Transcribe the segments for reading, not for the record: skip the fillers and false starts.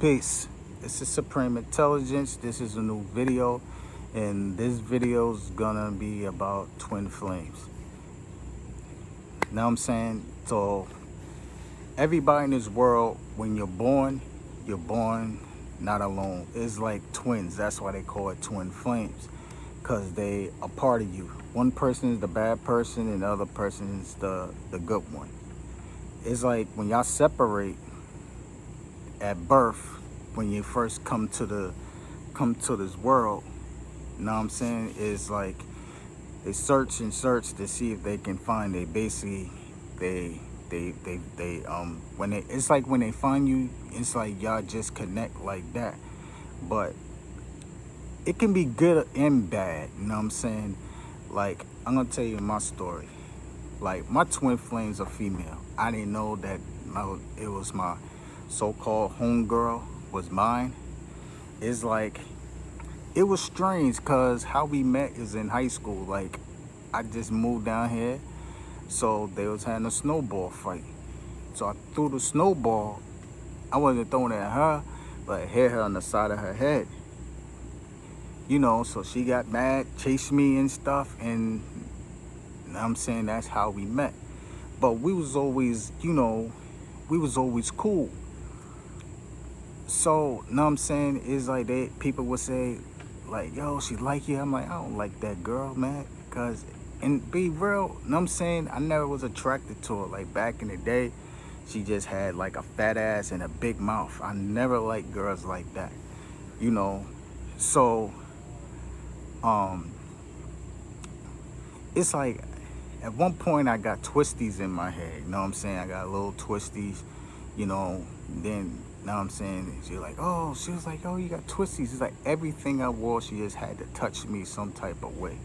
Peace. This is Supreme Intelligence. This is a new video, and this video is gonna be about twin flames. Now I'm saying, so everybody in this world, when you're born not alone. It's like twins. That's why they call it twin flames, because they a part of you. One person is the bad person, and the other person is the good one. It's like when y'all separate at birth, when you first come to this world, you know what I'm saying? It's like they search and search to see if they can find it. Basically, when it's like when they find you, it's like y'all just connect like that. But it can be good and bad, you know what I'm saying? Like, I'm gonna tell you my story. Like, my twin flames are female. I didn't know that it was my so-called homegirl was mine. It's like, it was strange because how we met is in high school. Like, I just moved down here, so they was having a snowball fight. So I threw the snowball. I wasn't throwing it at her, but I hit her on the side of her head. You know, so she got mad, chased me and stuff, and I'm saying that's how we met. But we was always, we was always cool. So, know what I'm saying, is like people would say, like, yo, she like you. I'm like, I don't like that girl, man. Cause, and be real, know what I'm saying, I never was attracted to her. Like, back in the day, she just had like a fat ass and a big mouth. I never liked girls like that, So, it's like, at one point I got twisties in my head, you know what I'm saying? I got little twisties, then, know what I'm saying? She was like, oh, you got twisties. It's like everything I wore, she just had to touch me some type of way,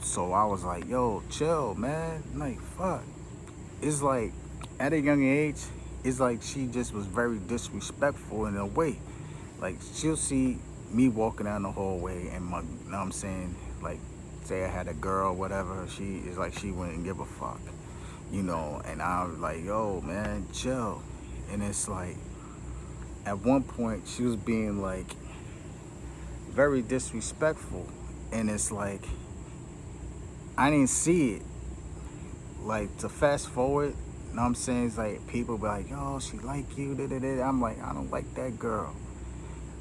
So I was like, yo, chill, man. Like, fuck. It's like, at a young age, it's like she just was very disrespectful in a way. Like, she'll see me walking down the hallway and know what I'm saying? Like, say I had a girl, whatever, she is like, she wouldn't give a fuck, and I was like, yo, man, chill. And it's like, at one point, she was being like very disrespectful, and it's like, I didn't see it. Like, to fast forward, you know what I'm saying? It's like, people be like, yo, she like you, da-da-da. I'm like, I don't like that girl.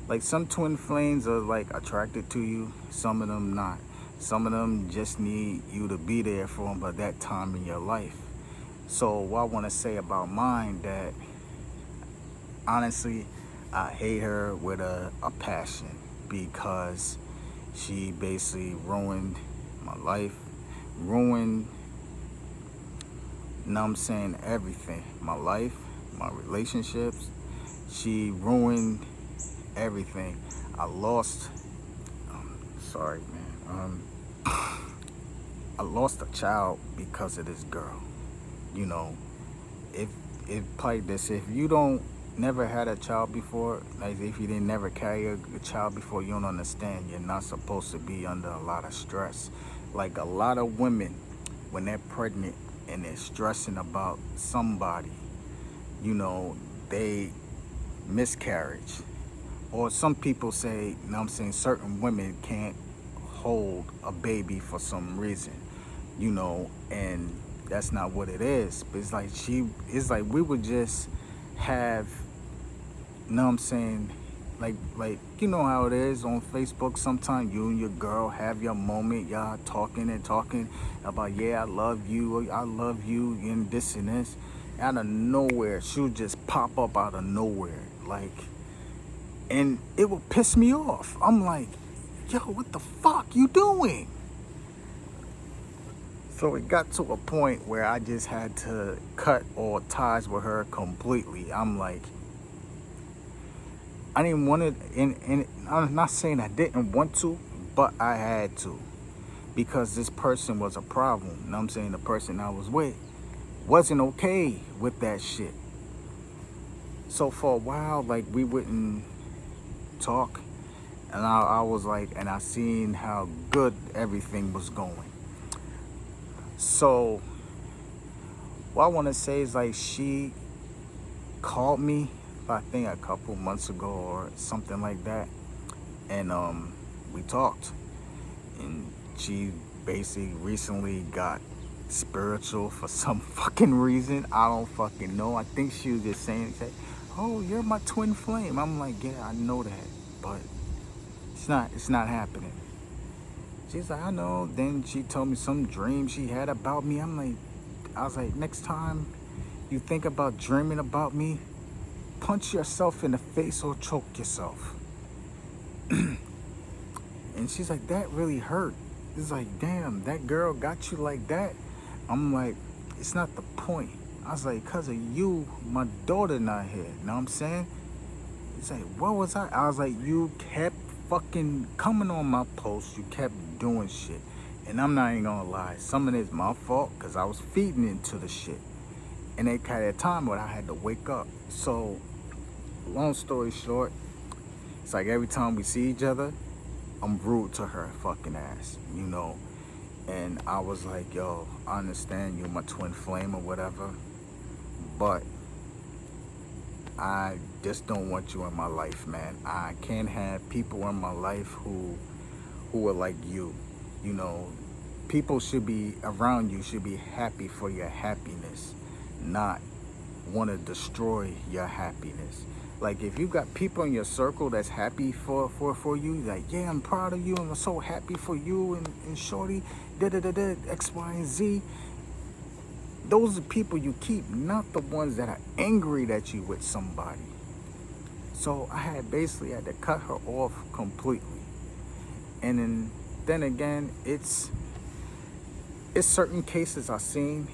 Like, some twin flames are like attracted to you, some of them not. Some of them just need you to be there for them at that time in your life. So what I want to say about mine, that honestly, I hate her with a passion, because she basically ruined my life, ruined, you know what I'm saying, everything. My life, my relationships. She ruined everything. I lost, sorry, man. I lost a child because of this girl. If like this, if you don't never had a child before, like if you didn't never carry a child before, you don't understand. You're not supposed to be under a lot of stress. Like, a lot of women, when they're pregnant and they're stressing about somebody, they miscarriage. Or some people say, you know what I'm saying, certain women can't hold a baby for some reason, and that's not what it is. But it's like we would just have, you know what I'm saying, like you know how it is on Facebook. Sometimes you and your girl have your moment, y'all talking about, yeah, I love you, and this and this. Out of nowhere, she'll just pop up out of nowhere, like, and it will piss me off. I'm like, yo, what the fuck you doing? So it got to a point where I just had to cut all ties with her completely. I'm like, I didn't want it, and I'm not saying I didn't want to, but I had to, because this person was a problem. You know what I'm saying? The person I was with wasn't okay with that shit. So for a while, like, we wouldn't talk, and I was like, and I seen how good everything was going. So what I want to say is, like, she called me I think a couple months ago or something like that, and we talked, and she basically recently got spiritual for some fucking reason. I don't fucking know. I think she was just saying, "Oh, you're my twin flame." I'm like, "Yeah, I know that, but it's not happening." She's like, "I know." Then she told me some dream she had about me. I was like, "Next time you think about dreaming about me, punch yourself in the face or choke yourself." And she's like, "That really hurt." It's like, damn, that girl got you like that. I'm like, it's not the point. I was like, "Cause of you, my daughter not here." You know what I'm saying? It's like, what was I? I was like, you kept fucking coming on my posts. You kept doing shit. And I'm not even gonna lie. Some of it's my fault because I was feeding into the shit. And they had a time where I had to wake up. So, long story short, it's like every time we see each other, I'm rude to her fucking ass, you know. And I was like, "Yo, I understand you're my twin flame or whatever, but I just don't want you in my life, man. I can't have people in my life who are like you. You know, people should be around you, should be happy for your happiness, not want to destroy your happiness. Like if you got people in your circle that's happy for you, like, yeah, I'm proud of you, I'm so happy for you and shorty, X, Y, and Z. Those are people you keep, not the ones that are angry that you with somebody. So I had basically had to cut her off completely. And then again, it's certain cases I've seen,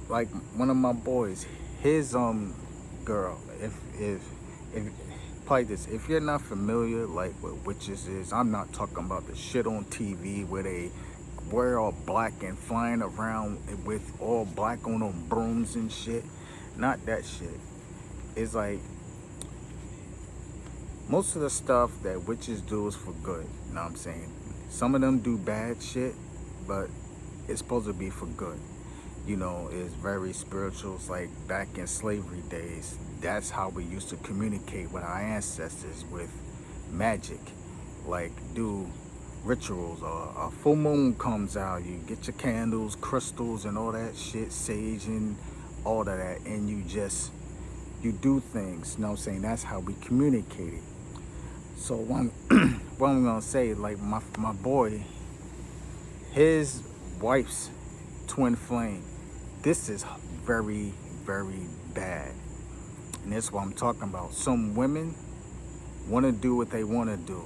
like one of my boys, his girl, if play this, if you're not familiar like what witches is, I'm not talking about the shit on TV where they wear all black and flying around with all black on them brooms and shit. Not that shit. It's like most of the stuff that witches do is for good. You know what I'm saying? Some of them do bad shit, but it's supposed to be for good. You know, it's very spiritual. It's like back in slavery days, that's how we used to communicate with our ancestors, with magic. Like do rituals, or a full moon comes out, you get your candles, crystals and all that shit, sage and all of that, and you do things. You know what I'm saying? That's how we communicated. So what I'm gonna say, like my boy, his wife's twin flame, this is very, very bad. And that's what I'm talking about. Some women want to do what they want to do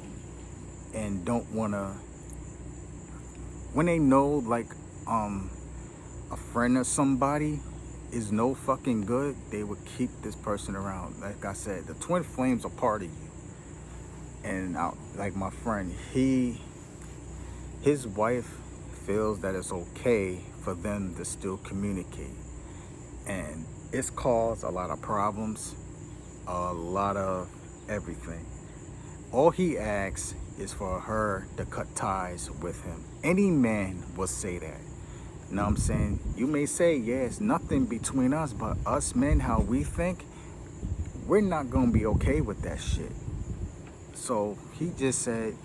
and don't want to, when they know like a friend or somebody is no fucking good, they would keep this person around. Like I said, the twin flames are part of you. And like my friend, his wife feels that it's okay for them to still communicate, and it's caused a lot of problems, a lot of everything. All he asks is for her to cut ties with him. Any man will say that. You know what I'm saying? You may say, yeah, it's nothing between us, but us men, how we think, we're not gonna be okay with that shit. So he just said,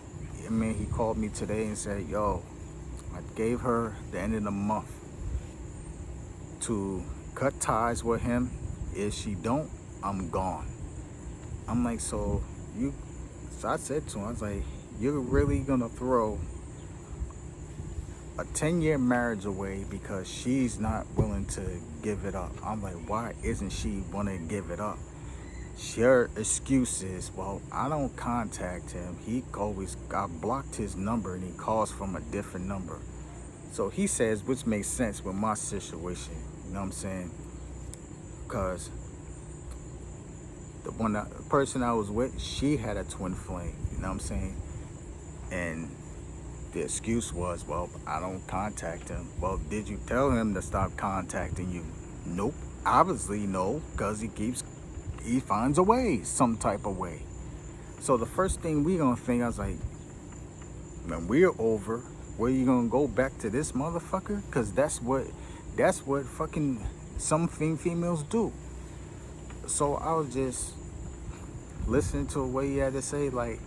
I mean, he called me today and said, "Yo, I gave her the end of the month to cut ties with him. If she don't, I'm gone." I'm like, so I said to him, I was like, "You're really gonna throw a 10-year marriage away because she's not willing to give it up?" I'm like, "Why isn't she wanna give it up?" Her excuse is, "Well, I don't contact him. I blocked his number and he calls from a different number." So he says, which makes sense with my situation. You know what I'm saying? Because the person I was with, she had a twin flame. You know what I'm saying? And the excuse was, "Well, I don't contact him." Well, did you tell him to stop contacting you? Nope. Obviously, no, because he finds a way, some type of way. So the first thing we gonna think, I was like, when we're over, where you gonna go back to this motherfucker? Because that's what fucking some females do. So I was just listening to what he had to say, like,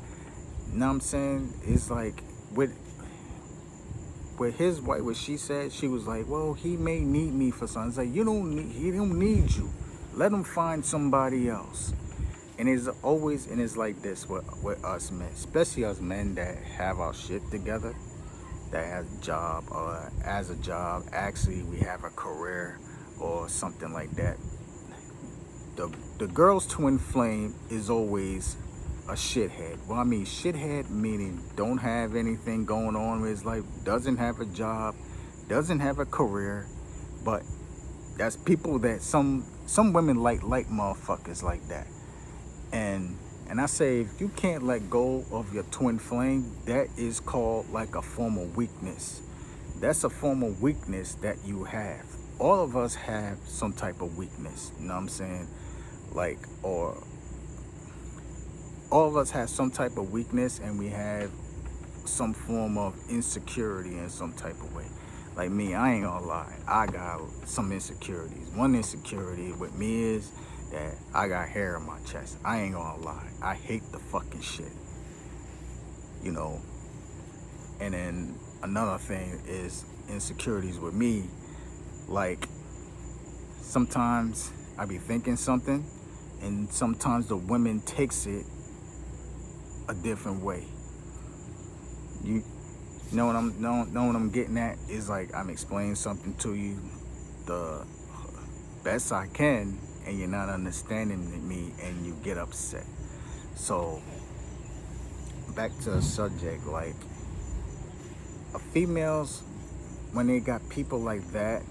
you know what I'm saying? It's like with his wife, what she said, she was like, well, he may need me for something. It's like, he don't need you. Let him find somebody else. And it's like this with us men, especially us men that have our shit together, that has a job, or as a job, actually we have a career or something like that. The girl's twin flame is always a shithead. Well, I mean, shithead meaning don't have anything going on with his life, doesn't have a job, doesn't have a career, but that's people that some women like motherfuckers like that. And I say, if you can't let go of your twin flame, that is called like a form of weakness. That's a form of weakness that you have. All of us have some type of weakness, you know what I'm saying? Like, or all of us have some type of weakness, and we have some form of insecurity in some type of way. Like me, I ain't gonna lie, I got some insecurities. One insecurity with me is that I got hair in my chest. I ain't gonna lie, I hate the fucking shit, you know. And then another thing is insecurities with me, like sometimes I be thinking something, and sometimes the women takes it a different way. You know what I'm getting at? Is like I'm explaining something to you the best I can, and you're not understanding me, and you get upset. So back to the subject, like females, when they got people like that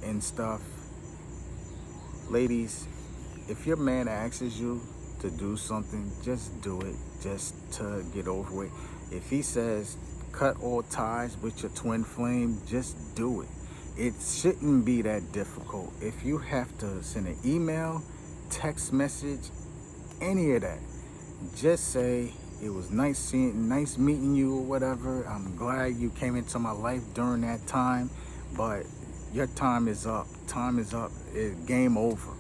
and stuff, ladies, if your man asks you to do something, just do it, just to get over it. If he says cut all ties with your twin flame, just do it. It shouldn't be that difficult. If you have to send an email, text message, any of that, just say it was nice meeting you or whatever. I'm glad you came into my life during that time, but your time is up. Time is up. It's game over,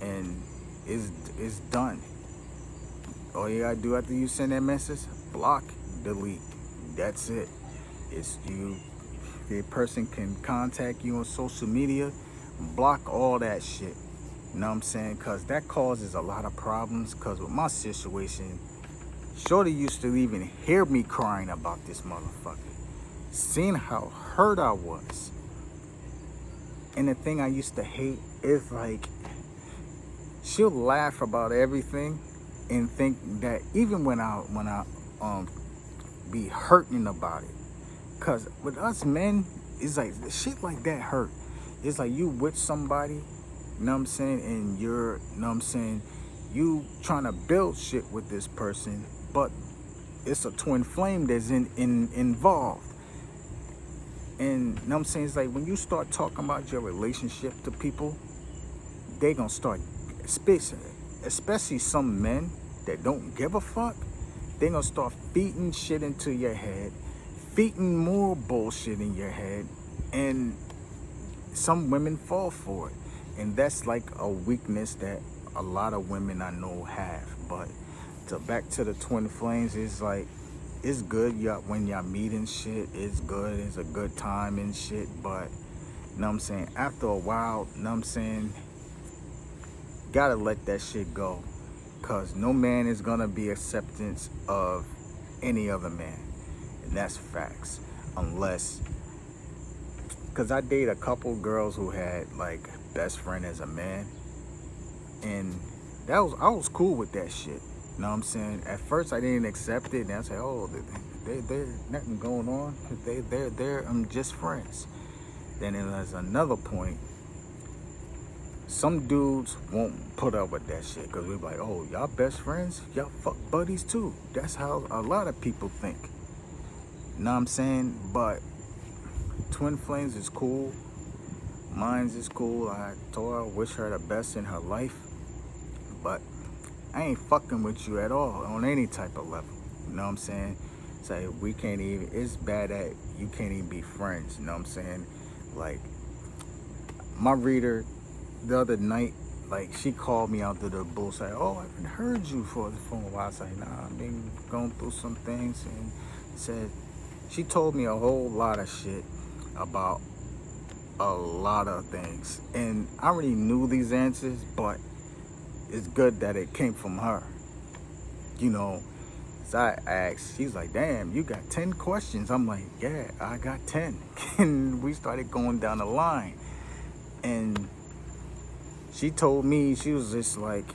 and it's done. All you gotta do after you send that message, block, delete. That's it. It's you. The person can contact you on social media, block all that shit. You know what I'm saying? Because that causes a lot of problems. Because with my situation, Shorty used to even hear me crying about this motherfucker, seeing how hurt I was. And the thing I used to hate is like, she'll laugh about everything and think that even when I be hurting about it. Cause with us men, it's like shit like that hurt. It's like you with somebody, you know what I'm saying, and you're, you know what I'm saying, you trying to build shit with this person, but it's a twin flame that's involved. And you know what I'm saying, it's like when you start talking about your relationship to people, they gonna start, especially some men that don't give a fuck, they gonna start feeding shit into your head, feeding more bullshit in your head, and some women fall for it. And that's like a weakness that a lot of women I know have. But back to the twin flames, it's like, it's good when y'all meet and shit, it's good, it's a good time and shit, but you know what I'm saying, after a while, you know what I'm saying, gotta let that shit go. Cause no man is gonna be acceptance of any other man. And that's facts. Unless, cause I date a couple girls who had like best friend as a man. And I was cool with that shit. You know what I'm saying? At first I didn't accept it, and I said, oh, they're nothing going on. They're just friends. Then there's another point. Some dudes won't put up with that shit because we're like, oh, y'all best friends? Y'all fuck buddies too. That's how a lot of people think. You know what I'm saying? But twin flames is cool. Mine's is cool. I told her I wish her the best in her life. But I ain't fucking with you at all on any type of level. You know what I'm saying? Say we can't even, it's bad that you can't even be friends. You know what I'm saying? Like, my reader the other night, like she called me out to the blue, say, "Oh, I haven't heard you for a while." I was like, "Nah, I've been going through some things," and said she told me a whole lot of shit about a lot of things, and I already knew these answers, but it's good that it came from her. You know, so I asked, she's like, "Damn, you got 10 questions." I'm like, "Yeah, I got 10." And we started going down the line. And she told me, she was just like,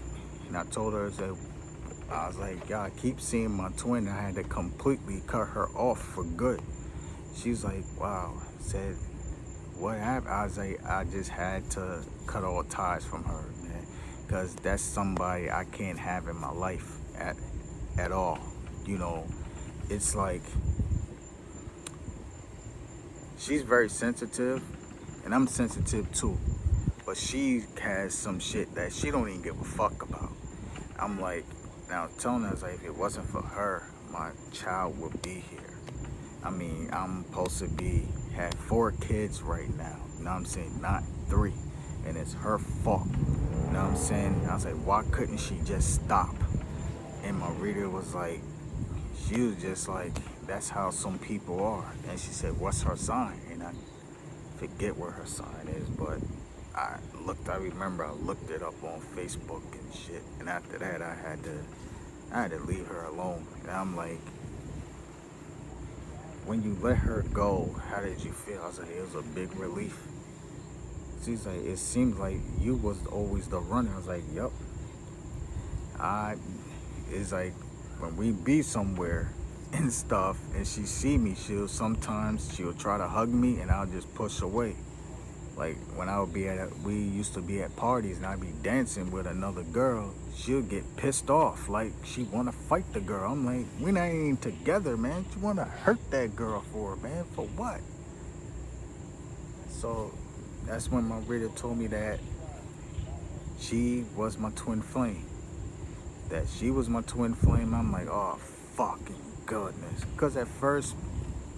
and I told her that I was like, "Yeah, I keep seeing my twin." I had to completely cut her off for good. She's like, "Wow." I said, "What happened?" I was like, "I just had to cut all ties from her, man, because that's somebody I can't have in my life at all." You know, it's like she's very sensitive, and I'm sensitive too, but she has some shit that she don't even give a fuck about. I'm like, now telling her, I was like, if it wasn't for her, my child would be here. I mean, I'm supposed to have 4 kids right now. You know what I'm saying? Not 3. And it's her fault. You know what I'm saying? I was like, why couldn't she just stop? And my reader was like, she was just like, that's how some people are. And she said, what's her sign? And I forget where her sign is, but I remember I looked it up on Facebook and shit. And after that, I had to leave her alone. And I'm like, when you let her go, how did you feel? I was like, it was a big relief. She's like, it seemed like you was always the runner. I was like, yup. It's like when we be somewhere and stuff, and she see me, she'll try to hug me, and I'll just push away. Like when we used to be at parties, and I'd be dancing with another girl, she'll get pissed off, like she wanna fight the girl. I'm like, we not even together, man. You wanna hurt that girl for, man? For what? So that's when my reader told me that she was my twin flame. That she was my twin flame. I'm like, oh fucking goodness. Because at first,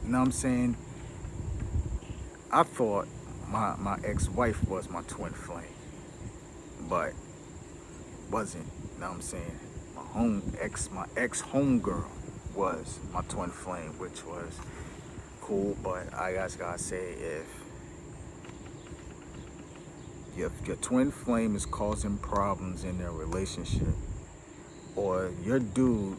you know what I'm saying, I thought my ex-wife was my twin flame, but wasn't. You know what I'm saying? My ex homegirl was my twin flame, which was cool. But I just gotta say, if your twin flame is causing problems in their relationship, or your dude,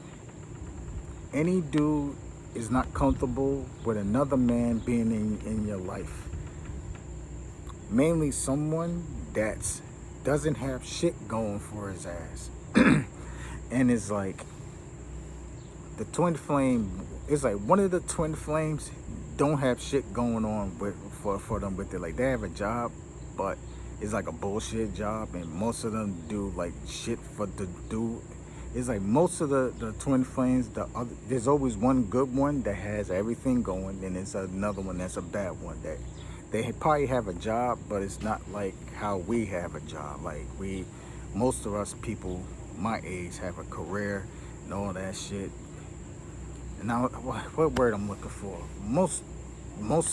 any dude is not comfortable with another man being in your life, mainly someone that doesn't have shit going for his ass, and it's like the twin flame, it's like one of the twin flames don't have shit going on for them with it. Like they have a job, but it's like a bullshit job, and most of them do like shit for the dude. It's like most of the twin flames, there's always one good one that has everything going, and there's another one that's a bad one that they probably have a job, but it's not like how we have a job. Like most of us people my age have a career and all that shit. And now, what word I'm looking for? Most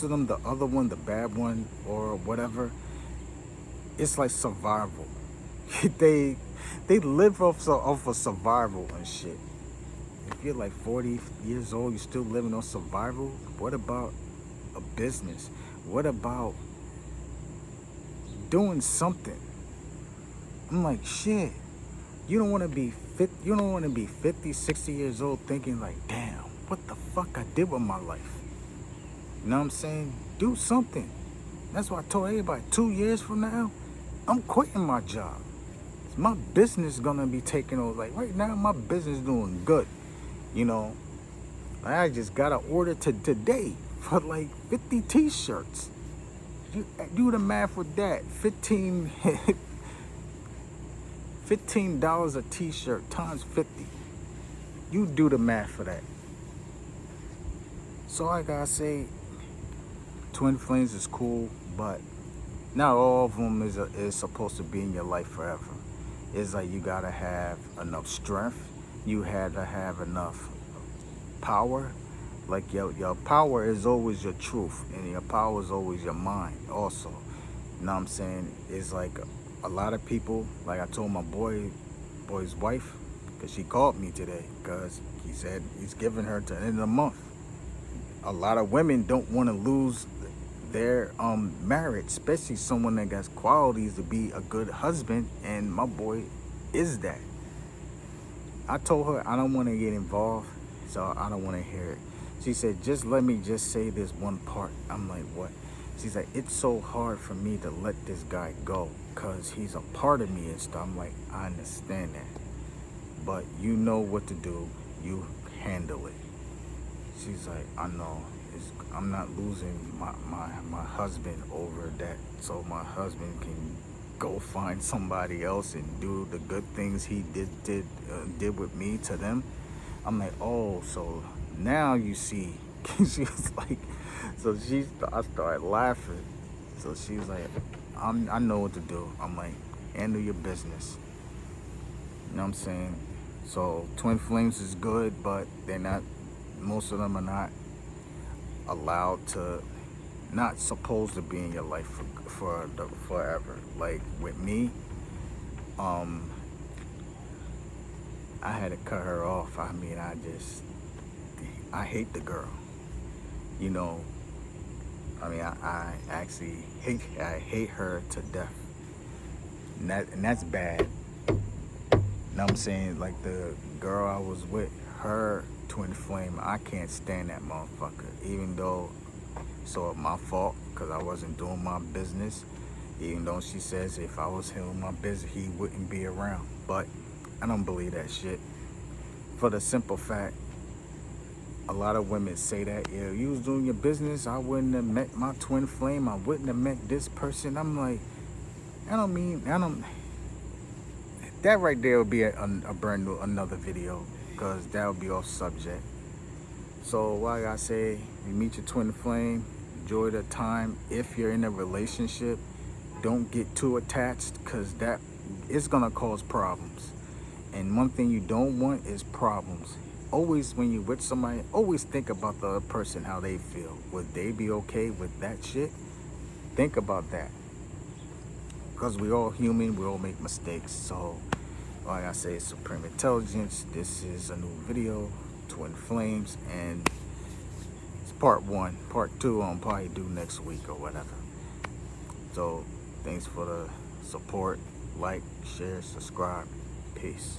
of them, the other one, the bad one or whatever, it's like survival. they live off of survival and shit. If you're like 40 years old, you're still living on survival. What about a business? What about doing something? I'm like, shit. You don't want to be 50, 60 years old thinking like, damn, what the fuck I did with my life? You know what I'm saying? Do something. That's why I told everybody, 2 years from now, I'm quitting my job. My business gonna be taking over. Like right now, my business doing good. You know, I just got an order today for like 50 t-shirts. You do the math with that. $15 a t-shirt times 50. You do the math for that. So I gotta say, twin flames is cool, but not all of them is supposed to be in your life forever. It's like you gotta have enough strength. You had to have enough power. Like your power is always your truth, and your power is always your mind also. You know what I'm saying? It's like a lot of people, like I told my boy's wife, because she called me today, because he said he's giving her to the end of the month. A lot of women don't want to lose their marriage, especially someone that got qualities to be a good husband, and my boy is that. I told her I don't want to get involved, so I don't want to hear it. She said, just let me just say this one part. I'm like, what? She's like, it's so hard for me to let this guy go because he's a part of me and stuff. I'm like, I understand that. But you know what to do. You handle it. She's like, I know. I'm not losing my husband over that, so my husband can go find somebody else and do the good things he did with me to them. I'm like, oh, so now you see. She was like, so I started laughing. So she was like, I know what to do. I'm like, handle your business. You know what I'm saying? So twin flames is good, but they're not. Most of them are not allowed to, not supposed to be in your life for forever. Like with me, I had to cut her off. I mean, I hate the girl. You know, I mean, I actually hate her to death. And that's bad. You know what I'm saying? Like the girl I was with, her twin flame, I can't stand that motherfucker. Even though, so my fault, because I wasn't doing my business. Even though she says if I was handling my business, he wouldn't be around. But I don't believe that shit. For the simple fact, a lot of women say that, yeah, you was doing your business, I wouldn't have met my twin flame, I wouldn't have met this person. I'm like, that right there would be a brand new, another video, because that would be off subject. So like I say, you meet your twin flame, enjoy the time. If you're in a relationship, don't get too attached, because that is gonna cause problems. And one thing you don't want is problems. Always, when you're with somebody, always think about the other person, how they feel. Would they be okay with that shit? Think about that. Because we all human, we all make mistakes. So, like I say, Supreme Intelligence. This is a new video, Twin Flames, and it's part 1. Part 2 I'll probably do next week or whatever. So, thanks for the support. Like, share, subscribe. Peace.